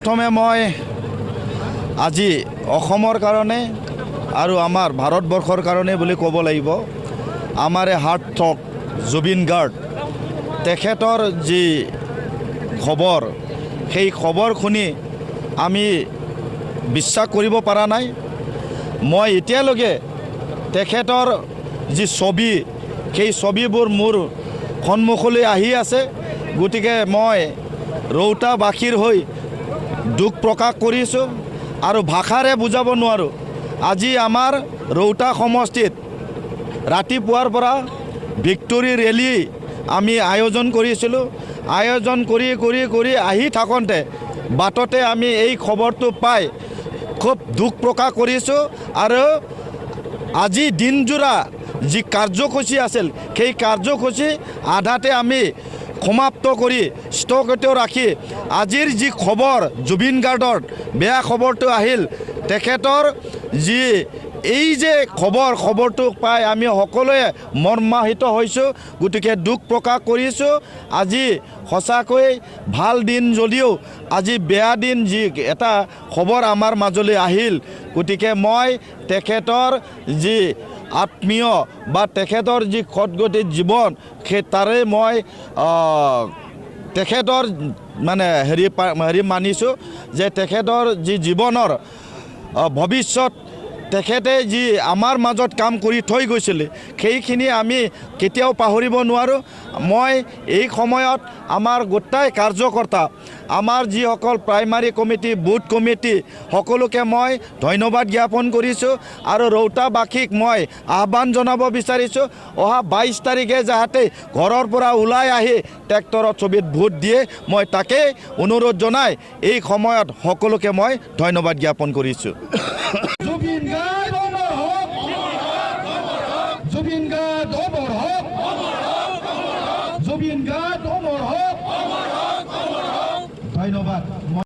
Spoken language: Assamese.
प्रथमे मैं আজি অসমৰ কাৰণে আৰু আমাৰ ভাৰতবৰ্ষৰ কাৰণে বুলি ক'ব লাগিব আমাৰে হাৰ্ট থ্ৰব জুবিন গাৰ্গ তেখেতৰ যি খবৰ সেই খবৰ শুনি আমি বিশ্বাস কৰিব পৰা নাই মই এতিয়ালৈকে তেখেতৰ যি ছবি সেই ছবিবোৰ মোৰ সন্মুখলৈ আহি আছে গতিকে মই ৰৌতাবাসীৰ হৈ দুখ প্ৰকাশ কৰিছোঁ আৰু ভাষাৰে বুজাব নোৱাৰো আজি আমাৰ ৰৌতা সমষ্টিত ৰাতিপুৱাৰ পৰা ভিক্টৰী ৰেলী আমি আয়োজন কৰিছিলোঁ আয়োজন কৰি আহি থাকোঁতে বাটতে আমি এই খবৰটো পাই খুব দুখ প্ৰকাশ কৰিছোঁ আৰু আজি দিনজোৰা যি কাৰ্যসূচী আছিল সেই কাৰ্যসূচী আধাতে আমি সমাপ্ত কৰি ষ্টকতে ৰাখি আজিৰ যি খবৰ জুবিন গাৰ্গৰ বেয়া খবৰটো আহিল তেখেতৰ যি এই যে খবৰটো পাই আমি সকলোৱে মৰ্মাহিত হৈছোঁ গতিকে দুখ প্ৰকাশ কৰিছোঁ আজি সঁচাকৈ ভাল দিন যদিও আজি বেয়া দিন যি এটা খবৰ আমাৰ মাজলৈ আহিল গতিকে মই তেখেতৰ যি আত্মীয় বা তেখেতৰ যি খটগতি জীৱন সেই তাৰে মই তেখেতৰ মানে হেৰি মানিছোঁ যে তেখেতৰ যি জীৱনৰ ভৱিষ্যত তেখেতে যি আমাৰ মাজত কাম কৰি থৈ গৈছিল সেইখিনি আমি কেতিয়াও পাহৰিব নোৱাৰোঁ মই এই সময়ত আমাৰ গোটাই কাৰ্যকৰ্তা আমাৰ যিসকল প্ৰাইমাৰী কমিটি বুথ কমিটি সকলোকে মই ধন্যবাদ জ্ঞাপন কৰিছোঁ আৰু ৰৌতাবাসীক মই আহ্বান জনাব বিচাৰিছোঁ অহা 22 তাৰিখে যাতে ঘৰৰ পৰা ওলাই আহি ট্ৰেক্টৰৰ ছবিত ভোট দিয়ে মই তাকে অনুৰোধ জনাই এই সময়ত সকলোকে মই ধন্যবাদ জ্ঞাপন কৰিছোঁ Zubin Gaarg অমৰ হওক ধন্যবাদ।